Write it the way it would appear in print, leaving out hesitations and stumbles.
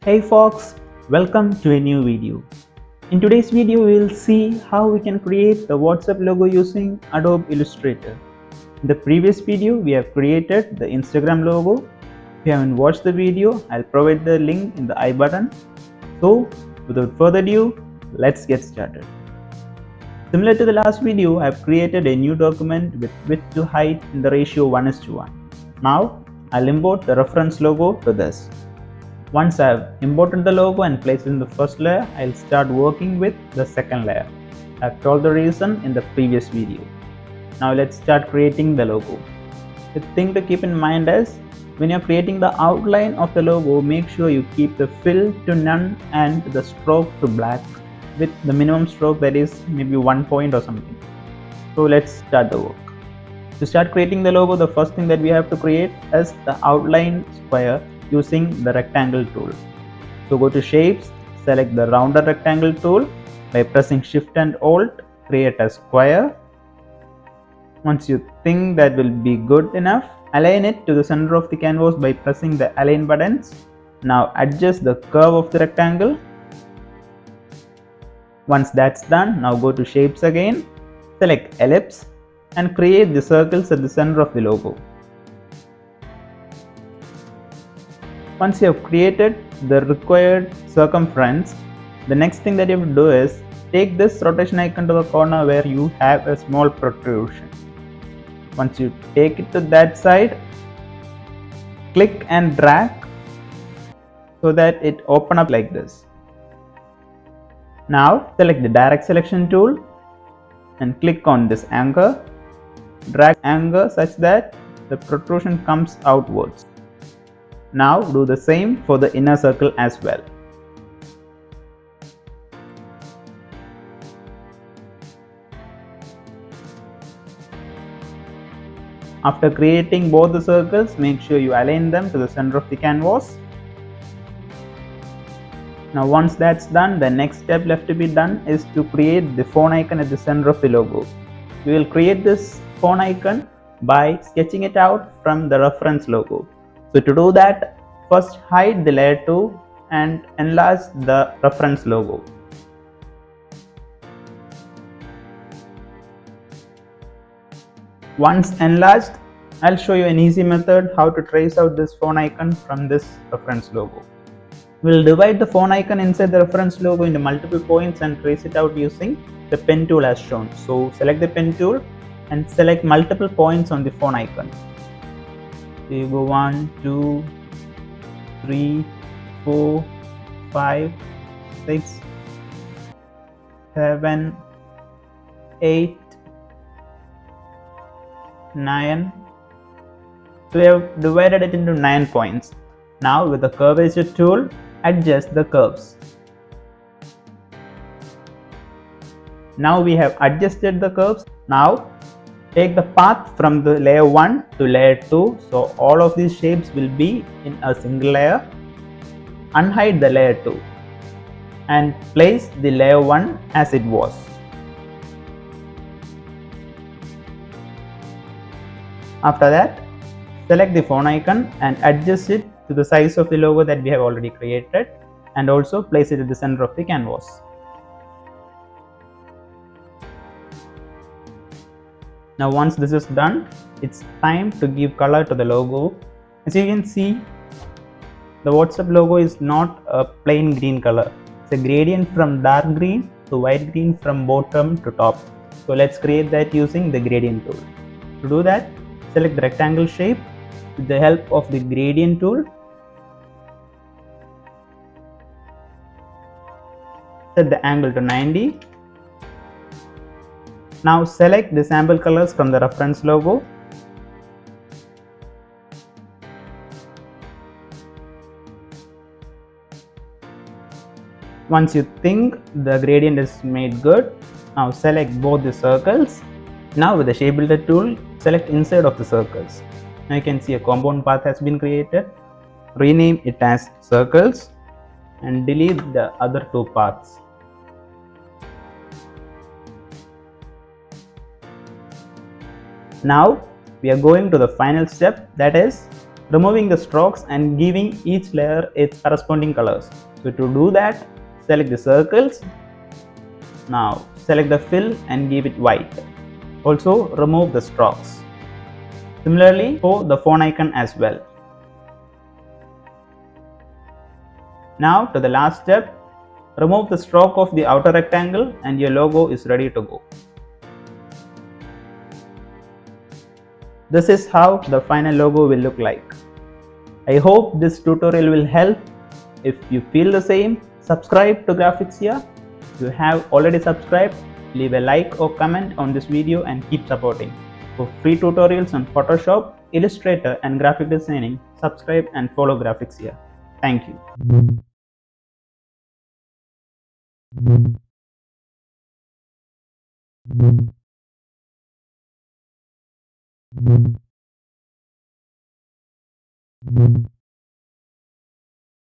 Hey folks, welcome to a new video. In today's video, we will see how we can create the WhatsApp logo using Adobe Illustrator. In the previous video, we have created the Instagram logo. If you haven't watched the video, I'll provide the link in the I button. So, without further ado, let's get started. Similar to the last video, I have created a new document with width to height in the ratio 1:1. Now, I'll import the reference logo to this. Once I have imported the logo and placed it in the first layer, I'll start working with the second layer. I've told the reason in the previous video. Now let's start creating the logo. The thing to keep in mind is, when you're creating the outline of the logo, make sure you keep the fill to none and the stroke to black, with the minimum stroke that is maybe 1 point or something. So let's start the work. To start creating the logo, the first thing that we have to create is the outline square using the rectangle tool. So go to shapes, select the rounded rectangle tool. By pressing shift and alt, create a square. Once you think that will be good enough, align it to the center of the canvas by pressing the align buttons. Now adjust the curve of the rectangle. Once that's done, now go to shapes again, select ellipse and create the circles at the center of the logo. Once you have created the required circumference, the next thing that you have to do is take this rotation icon to the corner where you have a small protrusion. Once you take it to that side, click and drag so that it opens up like this. Now select the direct selection tool and click on this anchor. Drag anchor such that the protrusion comes outwards. Now do the same for the inner circle as well. After creating both the circles, make sure you align them to the center of the canvas. Now once that's done, the next step left to be done is to create the phone icon at the center of the logo. We will create this phone icon by sketching it out from the reference logo. So to do that, first hide the layer 2 and enlarge the reference logo. Once enlarged, I'll show you an easy method how to trace out this phone icon from this reference logo. We'll divide the phone icon inside the reference logo into multiple points and trace it out using the pen tool as shown. So select the pen tool and select multiple points on the phone icon. So you go 1, 2, 3, 4, 5, 6, 7, 8, 9. So we have divided it into 9 points. Now with the curvature tool, adjust the curves. Now we have adjusted the curves. Now take the path from the layer 1 to layer 2. So all of these shapes will be in a single layer. Unhide the layer 2 and place the layer 1 as it was. After that, select the phone icon and adjust it to the size of the logo that we have already created, and also place it at the center of the canvas. Now once this is done, it's time to give color to the logo. As you can see, the WhatsApp logo is not a plain green color. It's a gradient from dark green to white green from bottom to top. So let's create that using the gradient tool. To do that, select the rectangle shape with the help of the gradient tool. Set the angle to 90. Now select the sample colors from the reference logo. Once you think the gradient is made good, now select both the circles. Now with the shape builder tool, select inside of the circles. Now you can see a compound path has been created. Rename it as circles and delete the other two paths. Now we are going to the final step, that is removing the strokes and giving each layer its corresponding colors. So to do that, select the circles. Now select the fill and give it white. Also remove the strokes. Similarly for the phone icon as well. Now to the last step, remove the stroke of the outer rectangle and your logo is ready to go. This is how the final logo will look like. I hope this tutorial will help. If you feel the same, subscribe to Graphicsia. If you have already subscribed, leave a like or comment on this video and keep supporting. For free tutorials on Photoshop, Illustrator and graphic designing, subscribe and follow Graphicsia. Thank you.